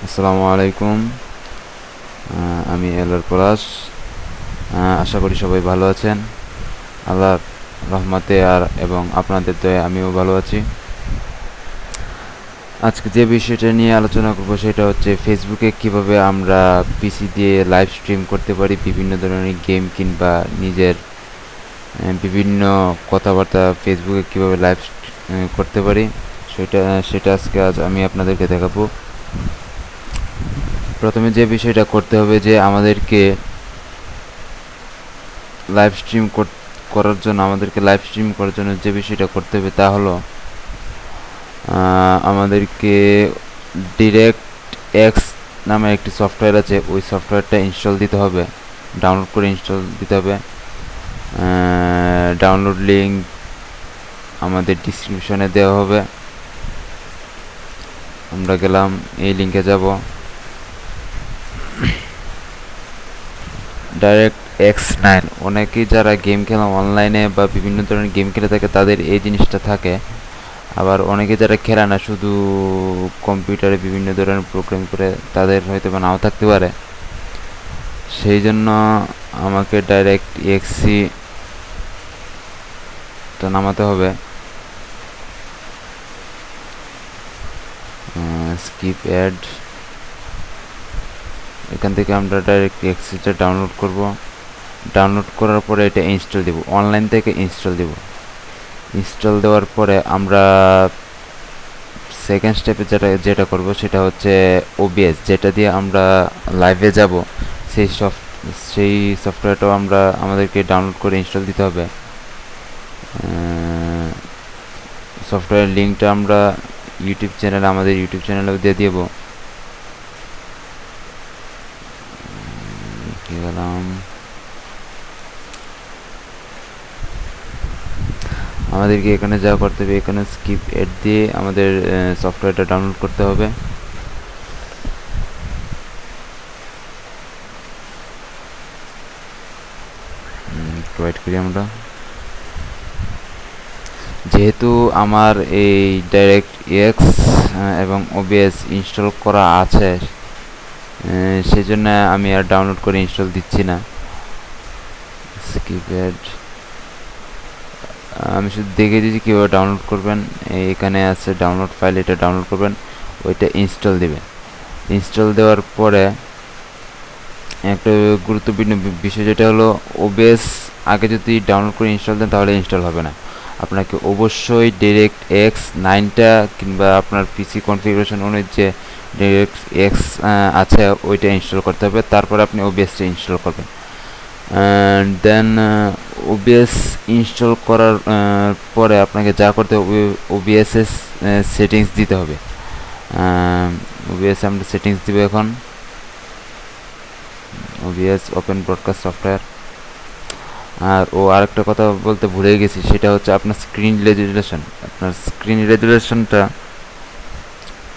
আসসালামু আলাইকুম। আমি এলআর পলাশ। আশা করি সবাই ভালো আছেন। আল্লাহর রহমতে এবং আপনাদের দয়ায় আমিও ভালো আছি। আজকে যে বিষয়টা নিয়ে আলোচনা করব সেটা হচ্ছে ফেসবুকে কিভাবে আমরা পিসি দিয়ে লাইভ স্ট্রিম করতে পারি বিভিন্ন ধরনের গেম কিংবা নিজের বিভিন্ন কথাবার্তা ফেসবুকে কিভাবে লাইভ করতে পারি সেটা আজ আমি আপনাদেরকে দেখাবো। প্রথমে যে বিষয়টা করতে হবে যে আমাদেরকে লাইভ স্ট্রিম লাইভ স্ট্রিম করার জন্য যে বিষয়টা করতে হবে তা হলো আমাদেরকে ডিরেক্ট এক্স নামে একটি সফটওয়্যার আছে, ওই সফটওয়্যারটা ইনস্টল দিতে হবে, ডাউনলোড করে ইনস্টল দিতে হবে। ডাউনলোড লিঙ্ক আমাদের ডিসক্রিপশনে দেওয়া হবে। আমরা গেলাম, এই লিঙ্কে যাব, ডাইরেক্ট X9। অনেকেই যারা গেম খেলা অনলাইনে বা বিভিন্ন ধরনের গেম খেলে থাকে তাদের এই জিনিসটা থাকে। আবার অনেকে যারা খেলে না, শুধু কম্পিউটারে বিভিন্ন ধরনের প্রোগ্রাম করে, তাদের হয়তো বা নাও থাকতে পারে। সেই জন্য আমাকে ডাইরেক্ট এক্সি তো নামাতে হবে। স্কিপ অ্যাড, এখান থেকে আমরা ডাইরেক্ট এক্সিটা ডাউনলোড করব। ডাউনলোড করার পরে এটা ইনস্টল দেব, অনলাইন থেকে ইনস্টল দেব। ইনস্টল দেওয়ার পরে আমরা সেকেন্ড স্টেপে যেটা করব সেটা হচ্ছে ওবিএস, যেটা দিয়ে আমরা লাইভে যাব। সেই সেই সফটওয়্যারটাও আমাদেরকে ডাউনলোড করে ইনস্টল দিতে হবে। সফটওয়্যার লিঙ্কটা আমরা আমাদের ইউটিউব চ্যানেলেও দিয়ে দেবো। গেলাম, আমাদেরকে এখানে যা করতে হবে, এখানে স্কিপ এড দিয়ে আমাদের সফটওয়্যারটা ডাউনলোড করতে হবে। ওয়েট করি আমরা। যেহেতু আমার এই ডাইরেক্ট এক্স এবং ওবিএস ইনস্টল করা আছে, সেই জন্য আমি আর ডাউনলোড করে ইনস্টল দিচ্ছি না। স্কিপ এড, আমি শুধু দেখে দিচ্ছি কীভাবে ডাউনলোড করবেন। এখানে আছে ডাউনলোড ফাইল, এটা ডাউনলোড করবেন, ওইটা ইনস্টল দেবেন। ইনস্টল দেওয়ার পরে একটা গুরুত্বপূর্ণ বিষয় যেটা হলো ওবিএস আগে যদি ডাউনলোড করে ইনস্টল দেন তাহলে ইনস্টল হবে না। আপনাকে অবশ্যই ডিরেক্ট X9টা কিংবা আপনার পিসি কনফিগারেশন অনুযায়ী যে ডিরেক্ট এক্স আছে ওইটা ইনস্টল করতে হবে, তারপরে আপনি ওবিএসটা ইনস্টল করবেন। দেন ওবিএস ইনস্টল করার পরে আপনাকে যা করতে হবে, ওবিএসের সেটিংস দিতে হবে। ওবিএস আমরা সেটিংস দিব এখন। OBS open broadcast software. আরেকটা কথা বলতে ভুলে গেছি, সেটা হচ্ছে আপনার স্ক্রিন রেজুলেশনটা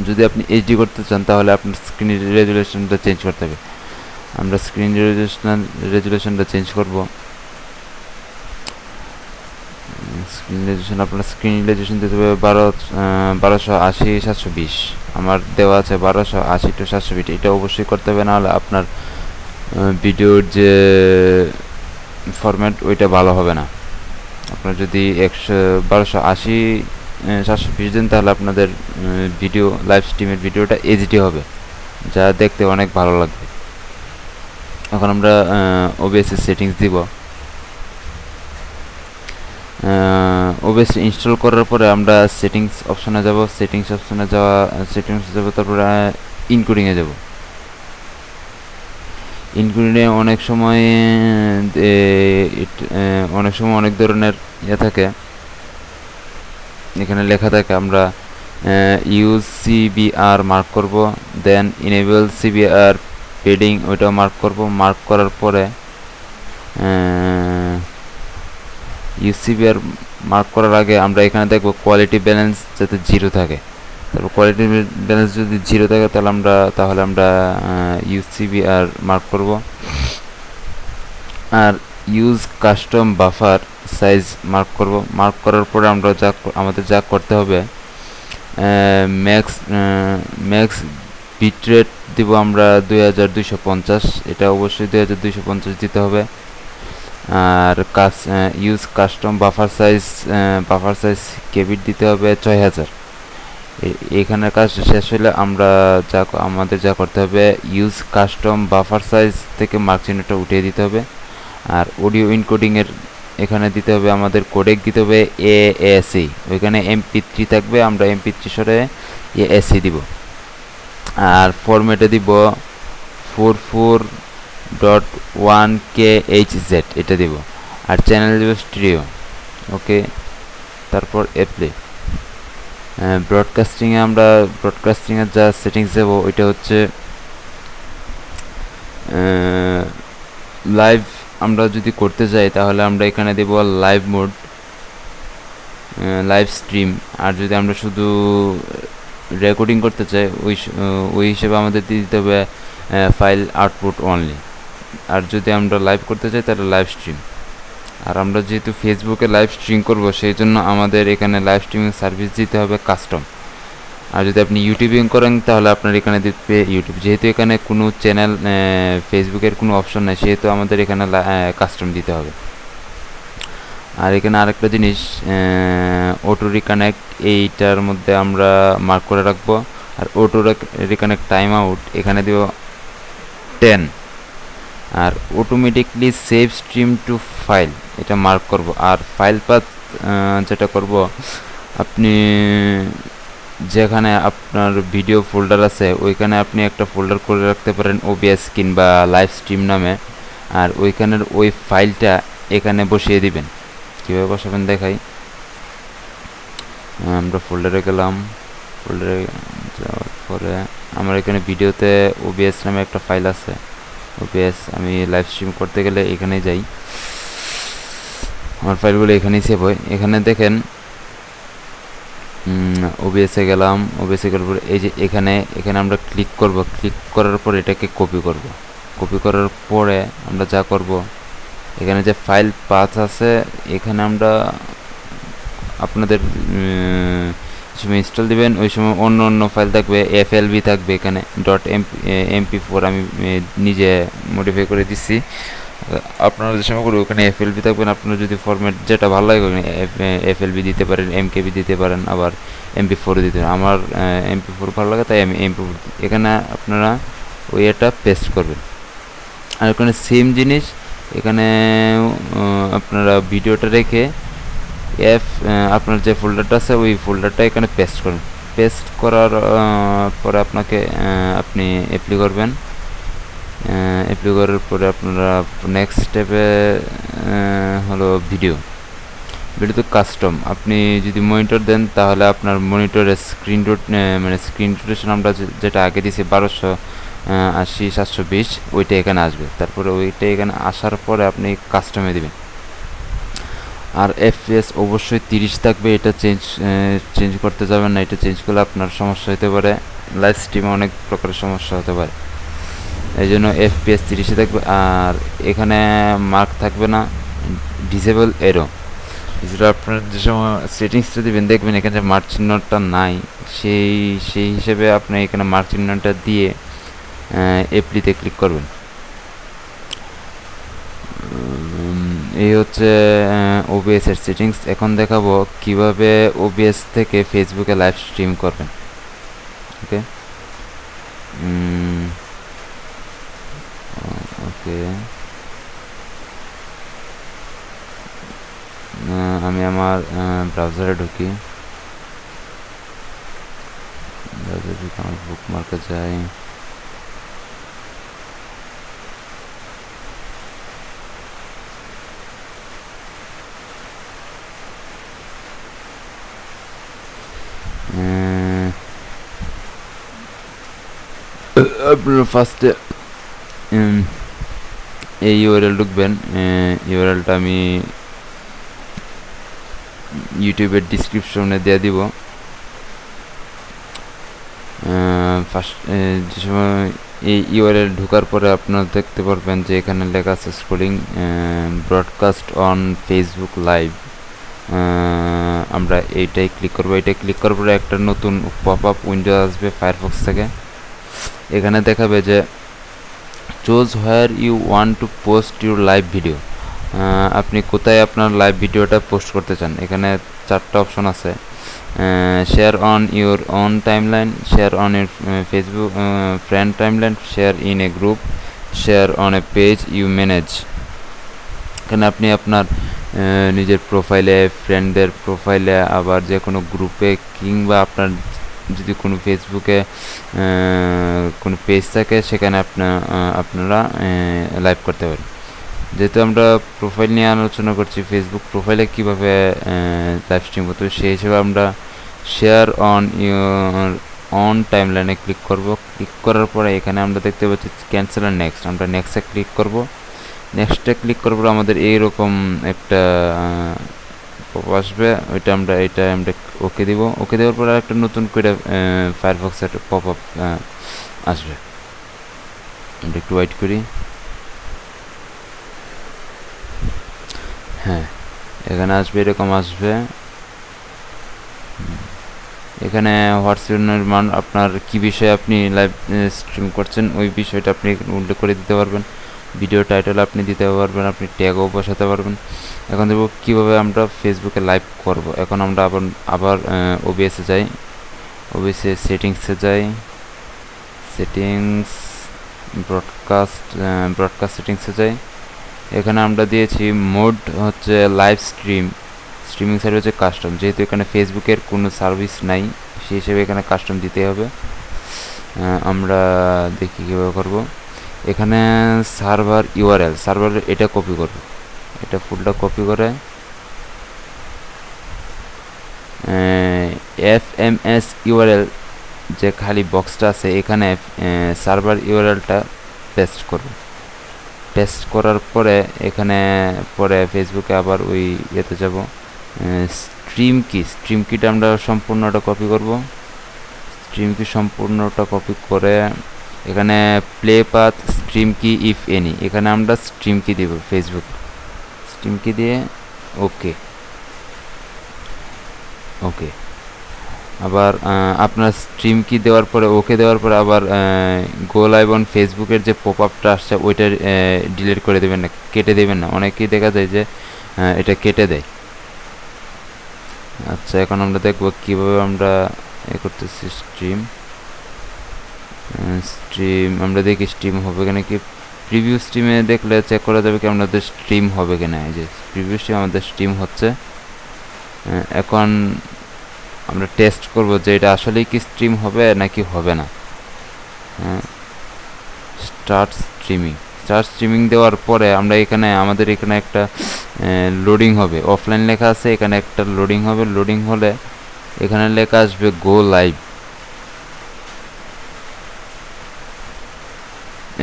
যদি আপনি এইচডি করতে চান তাহলে আপনার স্ক্রিন রেজুলেশনটা চেঞ্জ করতে হবে। আমরা স্ক্রিন রেজুলেশনটা চেঞ্জ করব। আপনার স্ক্রিন রেজুলেশন দিতে হবে 1280x720। আমার দেওয়া আছে 1280x720, এটা অবশ্যই করতে হবে, নাহলে আপনার ভিডিওর যে ফরম্যাট ওইটা ভালো হবে না। আপনার যদি 1280x720 দেন তাহলে আপনাদের ভিডিও লাইভ স্ট্রিমের ভিডিওটা এইচডি হবে, যা দেখতে অনেক ভালো লাগবে। এখন আমরা ওবিএস এর সেটিংস দিব। ওবিএস ইনস্টল করার পরে আমরা সেটিংস অপশনে যাব। তারপরে ইনকোডিংয়ে যাব। ইনকোডিংয়ে অনেক সময় অনেক ধরনের থাকে, এখানে লেখা থাকে। আমরা ইউজ সিবিআর মার্ক করব, দেন ইনেবল সিবিআর পেডিং ওইটাও মার্ক করব। মার্ক করার পরে ইউসিবিআর মার্ক করার আগে আমরা এখানে দেখব কোয়ালিটি ব্যালেন্স যাতে 0 থাকে। তারপর কোয়ালিটি ব্যালেন্স যদি 0 থাকে তাহলে আমরা ইউসিবিআর মার্ক করব। আর use custom buffer size mark করব। মার্ক করার পরে আমাদের যা করতে হবে, ম্যাক্স বিটরেট দিব আমরা 2250, এটা অবশ্যই 2250 দিতে হবে। আর ইউজ কাস্টম বাফার সাইজ কেবিট দিতে হবে 6000। এখানে কাজ শেষ হলে আমরা আমাদের যা করতে হবে, ইউজ কাস্টম বাফার সাইজ থেকে মার্ক চিহ্নটা উঠিয়ে দিতে হবে। আর অডিও ইনকোডিংয়ের এখানে দিতে হবে আমাদের কোডেক দিতে হবে AAC, ওইখানে MP3 থাকবে, আমরা MP3 সরে AAC দিব। আর ফরম্যাটে দিব 44.1KHZ, এটা দিব। আর চ্যানেল দিব স্টিরিও। ওকে, তারপর অ্যাপ্লাই। ব্রডকাস্টিংয়ে আমরা ব্রডকাস্টিংয়ের যা সেটিংস দেবো ওইটা হচ্ছে লাইভ। আমরা যদি করতে যাই তাহলে আমরা এখানে দেব লাইভ মোড, লাইভ স্ট্রিম। আর যদি আমরা শুধু রেকর্ডিং করতে চাই ওই হিসেবে আমাদের দিয়ে দিতে হবে ফাইল আউটপুট অনলি। আর যদি আমরা লাইভ করতে চাই তাহলে লাইভ স্ট্রিম। আর আমরা যেহেতু ফেসবুকে লাইভ স্ট্রিম করব, সেই জন্য আমাদের এখানে লাইভ স্ট্রিমিং সার্ভিস দিতে হবে কাস্টম। আর যদি আপনি ইউটিউবিং করেন তাহলে আপনার এখানে দিতে ইউটিউব। যেহেতু এখানে কোনো চ্যানেল ফেসবুকের কোনো অপশন নেই, সেহেতু আমাদের এখানে কাস্টম দিতে হবে। আর এখানে আরেকটা জিনিস, অটো রিকানেক্ট, এইটার মধ্যে আমরা মার্ক করে রাখবো। আর অটো রিকানেক্ট টাইম আউট এখানে দেব 10। আর automatically save stream to file, এটা মার্ক করব। আর ফাইল পাথ যেটা করব, আপনি যেখানে আপনার ভিডিও ফোল্ডার আছে ওইখানে আপনি একটা ফোল্ডার করে রাখতে পারেন OBS কিংবা লাইভ স্ট্রিম নামে। আর ওইখানের ওই ফাইলটা এখানে বসিয়ে দিবেন। কীভাবে বসাবেন দেখাই। আমরা ফোল্ডারে গেলাম, ফোল্ডারে যাওয়ার পরে আমার এখানে ভিডিওতে OBS নামে একটা ফাইল আছে। OBS আমি লাইভ স্ট্রিম করতে গেলে এখানেই যাই, আমার ফাইলগুলো এখানেই সেভ হয়। এখানে দেখেন OBS-এ গেলাম, OBS-এ করার পরে এই যে এখানে আমরা ক্লিক করব। ক্লিক করার পর এটাকে কপি করব। কপি করার পরে আমরা যা করব, এখানে যে ফাইল পাথ আছে এখানে আমরা আপনাদের সময় ইনস্টল দিবেন ওই সময় অন্য ফাইল থাকবে, FLV থাকবে এখানে .mp4 আমি নিজে মডিফাই করে দিচ্ছি। আপনারা যে সময় করবেন ওখানে FLV থাকবেন। আপনারা যদি ফরম্যাট যেটা ভালো লাগে ওখানে FLV দিতে পারেন, MKB দিতে পারেন, আবার MP4 দিতে পারেন। আমার MP4 ভালো লাগে তাই আমি MP4 দিই। এখানে আপনারা ওই এটা পেস্ট করবেন। আর ওখানে সেম জিনিস এখানে আপনারা ভিডিওটা রেখে আপনার যে ফোল্ডারটা আছে ওই ফোল্ডারটা এখানে পেস্ট করবেন। পেস্ট করার পরে আপনি অ্যাপ্লাই করবেন। অ্যাপ্লাই করার পরে আপনারা নেক্সট স্টেপে হলো ভিডিও তো কাস্টম। আপনি যদি মনিটর দেন তাহলে আপনার মনিটরের স্ক্রিন রোটেশন আমরা যেটা আগে দিয়েছি 1280/720 ওইটা এখানে আসবে। তারপরে ওইটা এখানে আসার পরে আপনি কাস্টমে দিবেন। আর FPS অবশ্যই 30 থাকবে, এটা চেঞ্জ করতে যাবেন না। এটা চেঞ্জ করলে আপনার সমস্যা হতে পারে, লাইভ স্ট্রিমে অনেক প্রকারের সমস্যা হতে পারে। এই জন্য FPS 30 থাকবে। আর এখানে মার্ক থাকবে না, ডিসেবল এরো। যেটা আপনার যে সময় সেটিংসটা দিবেন দেখবেন এখানে যে মার্ক চিহ্নটা নাই, সেই হিসেবে আপনি এখানে মার্ক চিহ্নটা দিয়ে অ্যাপ্লিতে ক্লিক করবেন। এই হচ্ছে OBS এর সেটিংস। এখন দেখাবো কিভাবে OBS থেকে ফেসবুকে লাইভ স্ট্রিম করবেন। ওকে আমি আমার ব্রাউজারে ঢুকি, আমার বুকমার্কে যাই। আপনারা ফার্স্টে এই ইউআরএল ঢুকবেন। ইউআরএলটা আমি ইউটিউবের ডিসক্রিপশনে দিয়ে দিব। ফার্স্ট যে সময় এই ইউআরএল ঢোকার পরে আপনারা দেখতে পারবেন যে এখানে লেখা আছে scrolling broadcast on Facebook live. আমরা এইটাই ক্লিক করবো। এইটাই ক্লিক করার পরে একটা নতুন পপ আপ উইন্ডো আসবে ফায়ারফক্স থেকে। এখানে দেখাবে যে choose where you want to post your live video, আপনি কোথায় আপনার লাইভ ভিডিওটা পোস্ট করতে চান। এখানে 4টা অপশন আছে, share on your own timeline, share on your Facebook friend timeline, share in a group, share on a page you manage. এখানে আপনি আপনার নিজের প্রোফাইলে, ফ্রেন্ডদের প্রোফাইলে, আবার যে কোনো গ্রুপে, কিংবা আপনার যদি কোনো ফেসবুকে কোনো পেজ থাকে সেখানে আপনারা লাইভ করতে পারেন। যেহেতু আমরা প্রোফাইল নিয়ে আলোচনা করছি, ফেসবুক প্রোফাইলে কীভাবে লাইভ স্ট্রিম করতে হবে, সেই হিসেবে আমরা শেয়ার অন ইউর অন টাইমলাইনে ক্লিক করব। ক্লিক করার পরে এখানে আমরা দেখতে পাচ্ছি ক্যান্সেল আর নেক্সট, আমরা নেক্সটে ক্লিক করব। নেক্সটে ক্লিক করব, আমাদের এইরকম একটা আসবে, এটা আমরা ওকে দিব। ওকে দেওয়ার পরে একটা নতুন করে ফায়ারফক্সের পপ আপ আসবে। আমরা একটু ওয়েট করি। হ্যাঁ, এখানে আসবে, এরকম আসবে। এখানে হোয়াটসঅ্যাপের মান, আপনার কি বিষয়ে আপনি লাইভ স্ট্রিম করছেন ওই বিষয়টা আপনি উল্লেখ করে দিতে পারবেন। ভিডিও টাইটেল আপনি দিতে পারবেন, আপনি ট্যাগও বসাতে পারবেন। এখন দেখব কীভাবে আমরা ফেসবুকে লাইভ করব। এখন আমরা আবার ওবিএসে যাই, ওবিএসে সেটিংসে যাই, সেটিংস ব্রডকাস্ট সেটিংসে যাই। এখানে আমরা দিয়েছি মোড হচ্ছে লাইভ স্ট্রিমিং সার্ভিস হচ্ছে কাস্টম। যেহেতু এখানে ফেসবুকের কোনো সার্ভিস নাই, সেই হিসেবে এখানে কাস্টম দিতে হবে। আমরা দেখি কীভাবে করব। এখানে সার্ভার ইউআরএল, এটা কপি করব, এটা ফুলটা কপি করে এফএমএস ইউআরএল যে খালি বক্সটা আছে এখানে সার্ভার ইউআরএলটা পেস্ট করব। পেস্ট করার পরে এখানে পরে ফেসবুকে আবার ওই ইয়েতে যাব, স্ট্রিম কিটা আমরা সম্পূর্ণটা কপি করব। স্ট্রিম কি সম্পূর্ণটা কপি করে এখানে প্লে পাথ স্ট্রিম কি ইফ এনি, এখানে আমরা স্ট্রিম কি দেব, ফেসবুক স্ট্রিম কি দিয়ে ওকে। আবার আপনার স্ট্রিম কি দেওয়ার পরে, ওকে দেওয়ার পরে আবার গো লাইভ অন ফেসবুকের যে পপ আপটা আসছে ওইটা ডিলিট করে দেবেন না, কেটে দেবেন না। অনেকেই দেখা যায় যে এটা কেটে দেয়। আচ্ছা, এখন আমরা দেখব কীভাবে আমরা করতেছি স্ট্রিম। আমরা দেখি স্ট্রিম হবে কিনা। কি প্রিভিউ স্ট্রিমে দেখলে চেক করা যাবে কি আমাদের স্ট্রিম হবে কিনা। এই যে প্রিভিউ স্ট্রিম আমাদের স্ট্রিম হচ্ছে। এখন আমরা টেস্ট করব যে এটা আসলেই কি স্ট্রিম হবে নাকি হবে না। স্টার্ট স্ট্রিমিং দেওয়ার পরে আমরা আমাদের এখানে একটা লোডিং হবে, অফলাইন লেখা আছে, এখানে একটা লোডিং হবে। লোডিং হলে এখানে লেখা আসবে গো লাইভ।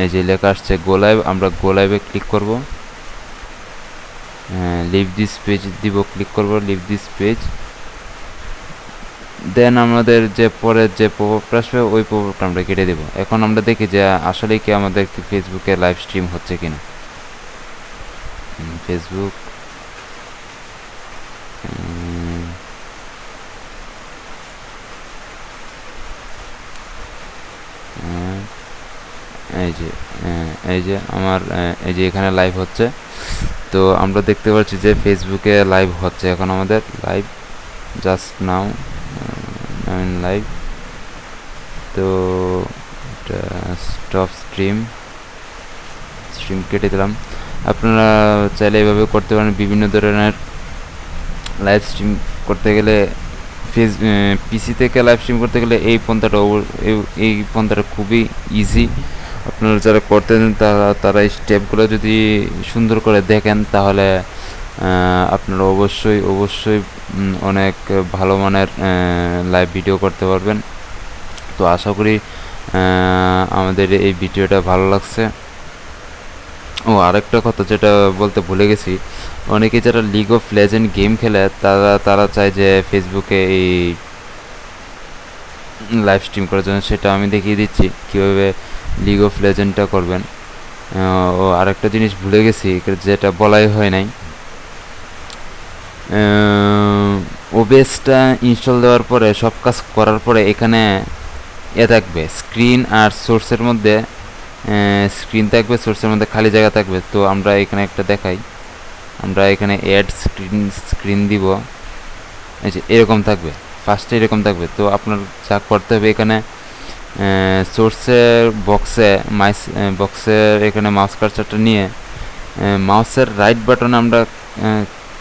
এই যে লেখা আসছে গো লাইভ, আমরা গো লাইভে ক্লিক করব। লিভ দিস পেজ দিব, ক্লিক করব লিভ দিস পেজ। দেন আমাদের যে পরের যে পপআপটা আসবে ওই পপআপটা আমরা কেটে দেব। এখন আমরা দেখি যে আসলেই কি আমাদের কি ফেসবুকে লাইভ স্ট্রিম হচ্ছে কিনা। ফেসবুক এই যে আমার এই যে এখানে লাইভ হচ্ছে। তো আমরা দেখতে পাচ্ছি যে ফেসবুকে লাইভ হচ্ছে। এখন আমাদের লাইভ জাস্ট নাও লাইভ। তো স্টপ স্ট্রিম কেটে দিলাম। আপনারা চাইলে এভাবে করতে পারেন। বিভিন্ন ধরনের লাইভ স্ট্রিম করতে গেলে পিসি থেকে লাইভ স্ট্রিম করতে গেলে এই পন্থাটা খুবই ইজি। আপনারা যারা করতেন তারা এই স্টেপগুলো যদি সুন্দর করে দেখেন তাহলে আপনারা অবশ্যই অনেক ভালো মানের লাইভ ভিডিও করতে পারবেন। তো আশা করি আমাদের এই ভিডিওটা ভালো লাগছে। আরেকটা কথা যেটা বলতে ভুলে গেছি, অনেকে যারা লিগ অফ লেজেন্ড গেম খেলে তারা চায় যে ফেসবুকে এই লাইভ স্ট্রিম করার জন্য। সেটা আমি দেখিয়ে দিচ্ছি কীভাবে লিগ অফ লেজেন্ডটা করবেন। আরেকটা জিনিস ভুলে গেছি যেটা বলাই হয় নাই, ওবিএসটা ইনস্টল দেওয়ার পরে সব কাজ করার পরে এখানে থাকবে স্ক্রিন আর সোর্সের মধ্যে, স্ক্রিন থাকবে, সোর্সের মধ্যে খালি জায়গা থাকবে। তো আমরা এখানে একটা দেখাই, আমরা এখানে অ্যাড স্ক্রিন দিব, এই যে এরকম থাকবে, ফার্স্টে এরকম থাকবে। তো আপনার যা করতে হবে এখানে সোর্সের বক্সের এখানে মাউস কার্সারটা নিয়ে মাউসের রাইট বাটনে আমরা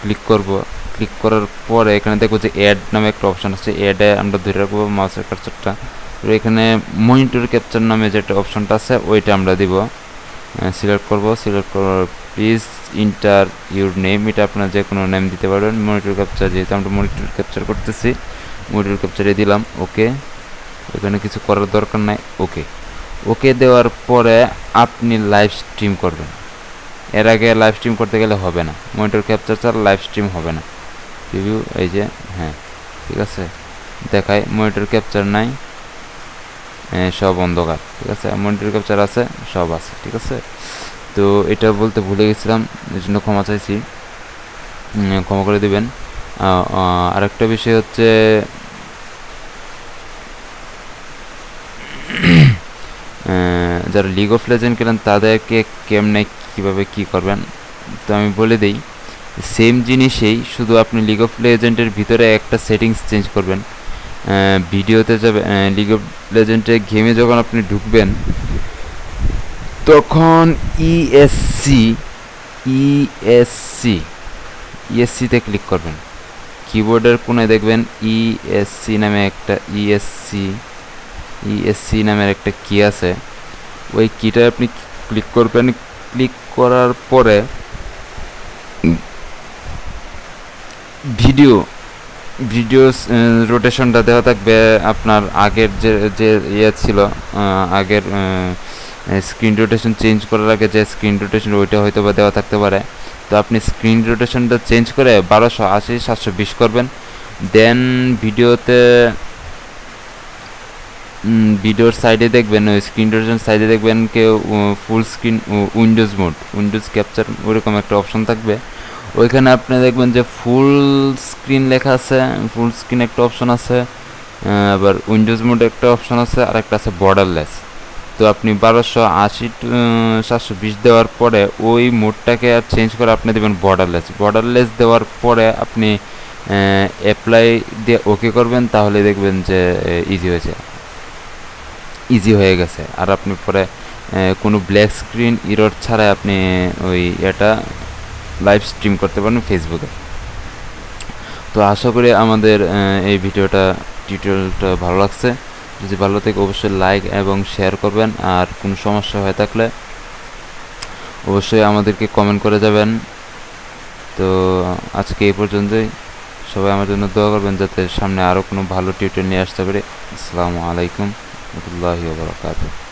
ক্লিক করব। ক্লিক করার পরে এখানে দেখবো যে অ্যাড নামে একটা অপশান আছে, অ্যাডে আমরা ধরে রাখবো মাউসের কার্সারটা। তো এখানে মনিটর ক্যাপচার নামে যেটা অপশানটা আছে ওইটা আমরা দিব, সিলেক্ট করব। সিলেক্ট করার প্লিজ ইন্টার ইউর নেম, এটা আপনার যে কোনো নেম দিতে পারবেন। মনিটর ক্যাপচার, যেহেতু আমরা মনিটর ক্যাপচার করতেছি, মনিটর ক্যাপচারে দিলাম ওকে। এখানে কিছু করার দরকার নাই, ওকে। ওকে দেওয়ার পরে আপনি লাইভ স্ট্রিম করবেন। এর আগে লাইভ স্ট্রিম করতে গেলে হবে না, মনিটর ক্যাপচার ছাড়া লাইভ স্ট্রিম হবে না। রিভিউ, এই যে হ্যাঁ ঠিক আছে, দেখায় মনিটর ক্যাপচার নাই, সব অন্ধকার, ঠিক আছে। মনিটর ক্যাপচার আছে, সব আছে, ঠিক আছে। তো এটা বলতে ভুলে গেছিলাম, এর জন্য ক্ষমা চাইছি, ক্ষমা করে দিবেন। আরেকটা বিষয় হচ্ছে যারা লিগ অফ লেজেন্ড খেলেন তাদেরকে কেমনে কীভাবে কী করবেন, তো আমি বলে দিই। সেম জিনিসেই, শুধু আপনি লিগ অফ লেজেন্ডের ভিতরে একটা সেটিংস চেঞ্জ করবেন। ভিডিওতে যাবে, লিগ অফ লেজেন্ডে গেমে যখন আপনি ঢুকবেন তখন ইএসসিতে ক্লিক করবেন। কিবোর্ডের কোণে দেখবেন ইএসসি নামে একটা ইএসসি নামের একটা কি আছে, ওই কিটা আপনি ক্লিক করবেন। ক্লিক করার পরে ভিডিও রোটেশনটা দেওয়া থাকবে আপনার আগের যে ইয়ে ছিল, আগের স্ক্রিন রোটেশন চেঞ্জ করার আগে যে স্ক্রিন রোটেশন ওইটা হয়তো বা দেওয়া থাকতে পারে। তো আপনি স্ক্রিন রোটেশনটা চেঞ্জ করে 1280/720 করবেন। দেন ভিডিওর সাইডে দেখবেন, ওই স্ক্রিন রোটেশন সাইডে দেখবেন কেউ ফুল স্ক্রিন উইন্ডোজ ক্যাপচার ওরকম একটা অপশন থাকবে। ওইখানে আপনি দেখবেন যে ফুল স্ক্রিন লেখা আছে, ফুল স্ক্রিন একটা অপশন আছে, আবার উইন্ডোজ মোড একটা অপশন আছে, আর একটা আছে বর্ডারলেস। তো আপনি 1280/720 দেওয়ার পরে ওই মোডটাকে আর চেঞ্জ করে আপনি দেবেন বর্ডারলেস দেওয়ার পরে আপনি অ্যাপ্লাই দিয়ে ওকে করবেন, তাহলে দেখবেন যে ইজি হয়ে গেছে। আর আপনি পরে কোনো ব্ল্যাক স্ক্রিন ইরর ছাড়াই আপনি ওই এটা লাইভ স্ট্রিম করতে পারেন ফেসবুকে। তো আশা করি আমাদের এই টিউটোরিয়ালটা ভালো লাগছে। যদি ভালো থাকে অবশ্যই লাইক এবং শেয়ার করবেন, আর কোনো সমস্যা হয়ে থাকলে অবশ্যই আমাদেরকে কমেন্ট করে যাবেন। তো আজকে এই পর্যন্তই, সবাই আমার জন্য দোয়া করবেন যাতে সামনে আরও কোনো ভালো টিউটোরিয়াল নিয়ে আসতে পারে। আসসালামু আলাইকুম ওয়া রাহমাতুল্লাহি ওয়া বারাকাতুহু।